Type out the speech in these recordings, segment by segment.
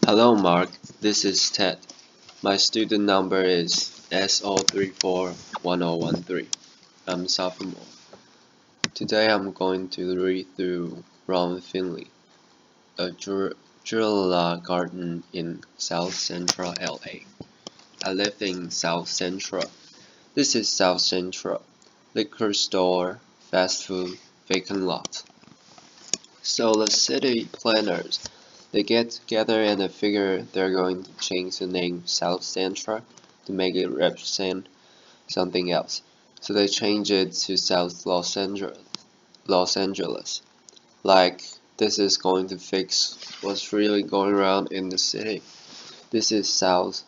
Hello Mark, this is Ted. My student number is SO341013. I'm sophomore. Today I'm going to read through Ron Finley, a Jura garden in South Central LA. I live in South Central. This is South Central. Liquor store, fast food, vacant lot. So the city planners, they get together and they figure they're going to change the name South Central to make it represent something else. So they change it to South Los Angeles. Los Angeles. Like this is going to fix what's really going around in the city. This is South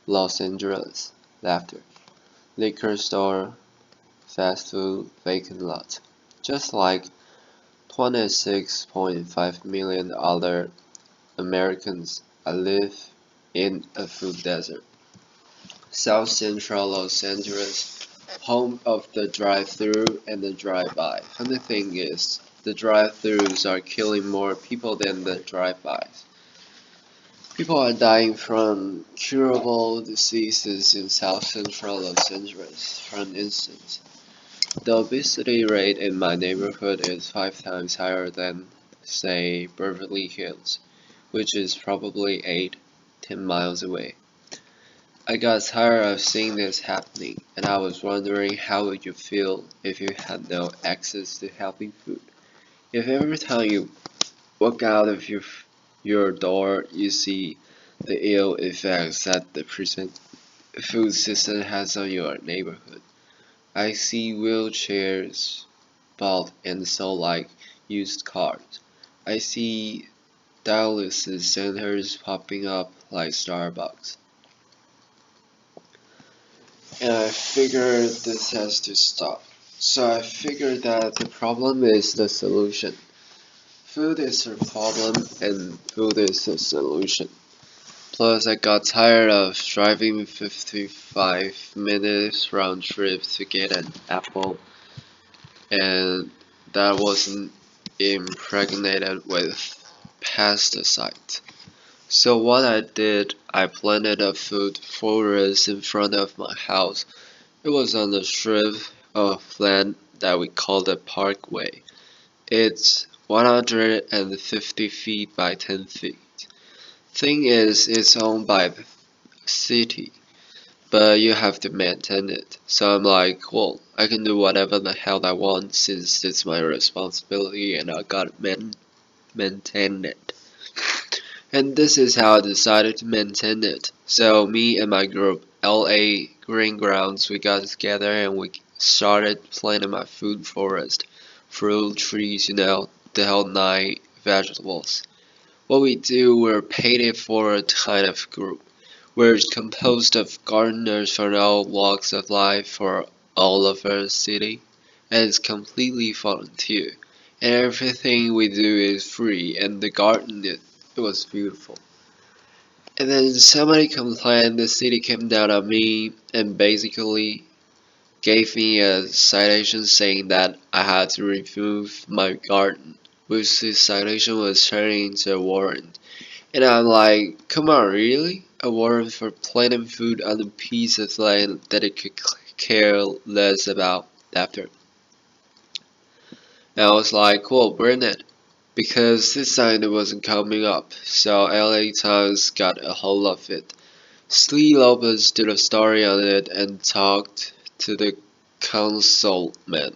Los Angeles. Laughter. Liquor store, fast food, vacant lot. Just like 26.5 million other Americans live in a food desert. South Central Los Angeles, home of the drive-through and the drive-by. Funny thing is, the drive-throughs are killing more people than the drive-bys. People are dying from curable diseases in South Central Los Angeles, for instance. The obesity rate in my neighborhood is 5 times higher than, say, Beverly Hills, which is probably 10 miles away. I got tired of seeing this happening, and I was wondering how would you feel if you had no access to healthy food? If every time you walk out of your door you see the ill effects that the present food system has on your neighborhood. I see wheelchairs bought and sold like used cars. I see dialysis centers popping up like Starbucks. And I figured this has to stop. So I figured that the problem is the solution. Food is the problem and food is the solution. Plus I got tired of driving 55 minutes round trip to get an apple, and that wasn't impregnated with pesticides. So what I did, I planted a food forest in front of my house. It was on a strip of land that we call the Parkway. It's 150 feet by 10 feet. Thing is, it's owned by the city, but you have to maintain it. So I'm like, well, I can do whatever the hell I want since it's my responsibility and I gotta maintain it. And this is how I decided to maintain it. So me and my group, LA Green Grounds, we got together and we started planting my food forest, fruit trees, the whole nine vegetables. What we do, we're paid forward kind of group. We're composed of gardeners from all walks of life for all of our city, and it's completely volunteer. And everything we do is free, and the garden it was beautiful. And then somebody complained the city came down on me and basically gave me a citation saying that I had to remove my garden, which this citation was turning into a warrant. And I'm like, come on, really? A warrant for planting food on a piece of land that it could care less about after. And I was like, well, burn it. Because this sign wasn't coming up, so LA Times got a hold of it. Slee Lopez did a story on it and talked to the councilman.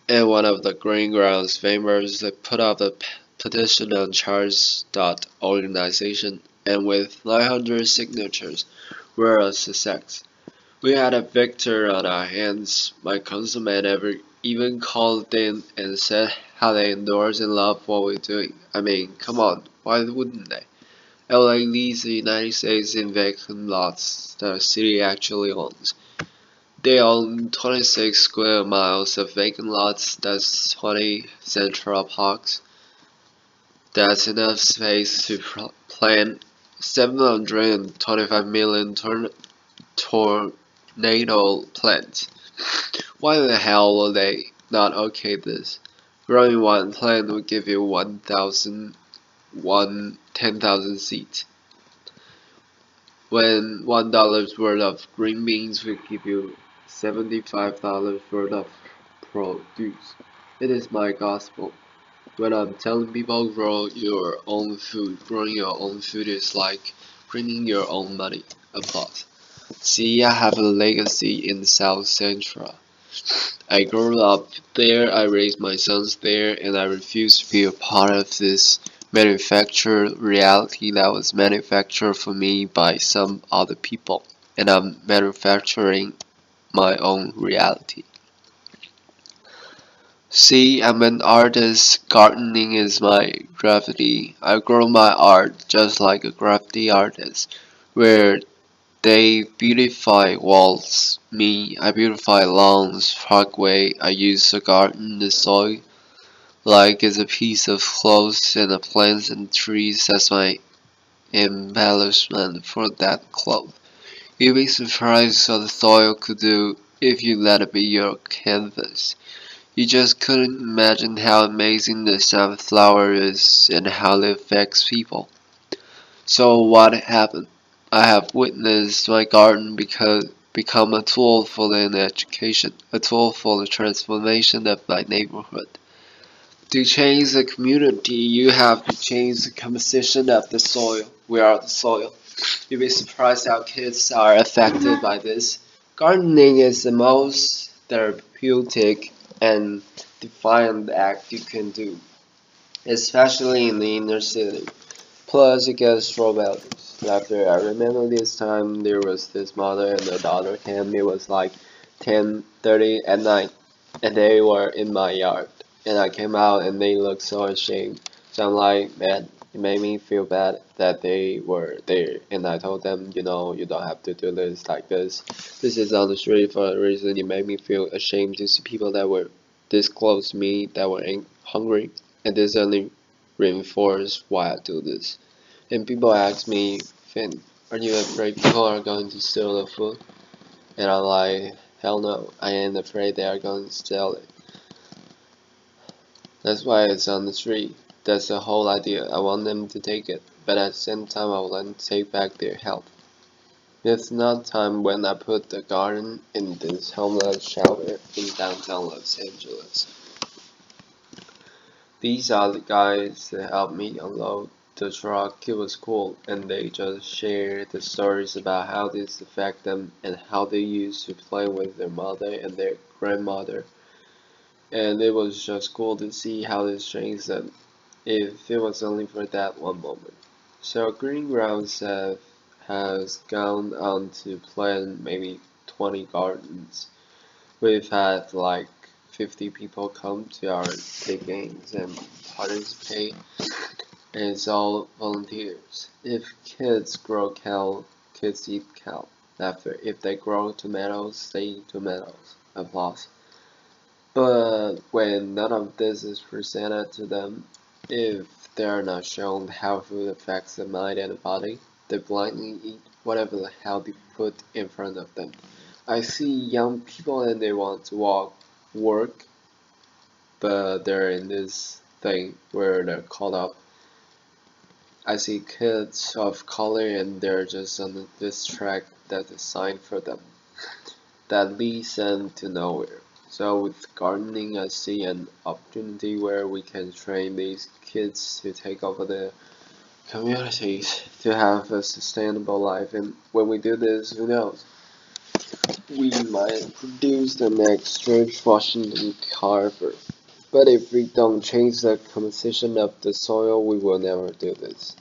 And one of the Green Grounds members put up a petition on Charge.organization, and with 900 signatures, we're a success. We had a victor on our hands. My councilman even called in and said how they endorse and love what we're doing. I mean, come on, why wouldn't they? LA leads the United States in vacant lots the city actually owns. They own 26 square miles of vacant lots, that's 20 Central Parks. That's enough space to plant 725 million tornado plants. Why the hell will they not okay this? Growing one plant will give you 10,000 seeds. when $1 worth of green beans will give you $75 worth of produce. It is my gospel. When I'm telling people grow your own food, growing your own food is like printing your own money. Applause. See, I have a legacy in South Central. I grew up there, I raised my sons there, and I refuse to be a part of this manufactured reality that was manufactured for me by some other people. And I'm manufacturing my own reality. See, I'm an artist. Gardening is my graffiti. I grow my art just like a graffiti artist, where they beautify walls. Me, I beautify lawns, parkway. I use the garden, the soil, like it's a piece of clothes and the plants and trees as my embellishment for that cloth. You'd be surprised what the soil could do if you let it be your canvas. You just couldn't imagine how amazing the sunflower is and how it affects people. So what happened? I have witnessed my garden become a tool for the education, a tool for the transformation of my neighborhood. To change the community, you have to change the composition of the soil. We are the soil. You'll be surprised how kids are affected by this. Gardening is the most therapeutic and defiant act you can do, especially in the inner city. Plus, you get strawberries. After I remember this time, there was this mother and the daughter came. It was like 10:30 at night, and they were in my yard. And I came out, and they looked so ashamed. So I'm like, man, it made me feel bad that they were there. And I told them, you don't have to do this like this. This is on the street for a reason. It made me feel ashamed to see people that were this close to me that were hungry, and this only reinforced why I do this. And people ask me, Finn, are you afraid people are going to steal the food? And I'm like, hell no, I ain't afraid they are going to steal it. That's why it's on the street. That's the whole idea. I want them to take it, but at the same time I want them to take back their health. It's not time when I put the garden in this homeless shelter in downtown Los Angeles. These are the guys that helped me unload the truck. It was cool, and they just shared the stories about how this affected them and how they used to play with their mother and their grandmother. And it was just cool to see how this changed them, if it was only for that one moment. So Green Grounds has gone on to plant maybe 20 gardens. We've had like 50 people come to our big games and participate, and it's all volunteers. If kids grow kale, kids eat kale. After, if they grow tomatoes, they eat tomatoes. Applause. But when none of this is presented to them, if they are not shown how food affects the mind and the body, they blindly eat whatever the hell they put in front of them. I see young people and they want to work, but they're in this thing where they're caught up. I see kids of color and they're just on this track that's designed for them, that leads them to nowhere. So with gardening, I see an opportunity where we can train these kids to take over the communities to have a sustainable life. And when we do this, who knows? We might produce the next George Washington Carver. But if we don't change the composition of the soil, we will never do this.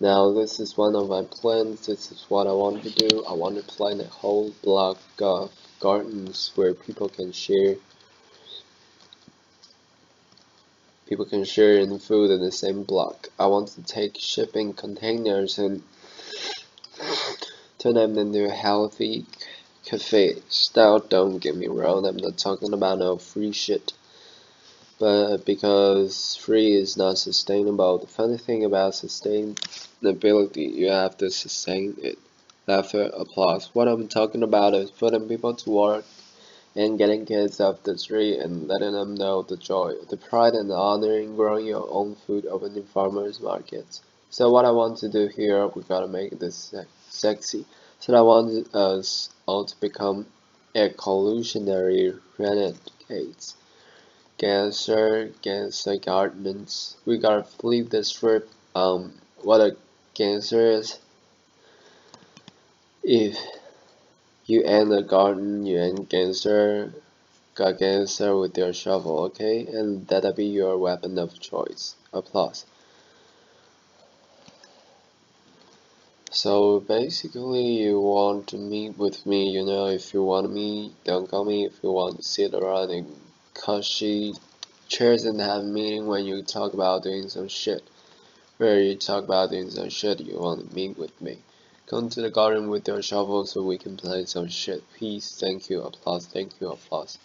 Now, this is one of my plans. This is what I want to do. I want to plant a whole block of gardens where people can share. People can share in food in the same block. I want to take shipping containers and turn them into healthy cafes. Now, don't get me wrong. I'm not talking about no free shit. But because free is not sustainable, the funny thing about sustainability, you have to sustain it. Laughter, applause. What I'm talking about is putting people to work and getting kids off the street and letting them know the joy, the pride and the honor in growing your own food open in farmers markets. So what I want to do here, we gotta make this sexy. So I wanted us all to become evolutionary renegades. Gangster gardeners. We gotta flip the script. What a gangster is. If you ain't a garden, you ain't gangster. Got gangster with your shovel, okay? And that'll be your weapon of choice. Applause. So basically, you want to meet with me, if you want me, don't call me. If you want to sit around in cushy chairs and have a meeting when you talk about doing some shit. Where you talk about doing some shit, you want to meet with me. Come to the garden with your shovel so we can play some shit. Peace, thank you, applause, thank you, applause.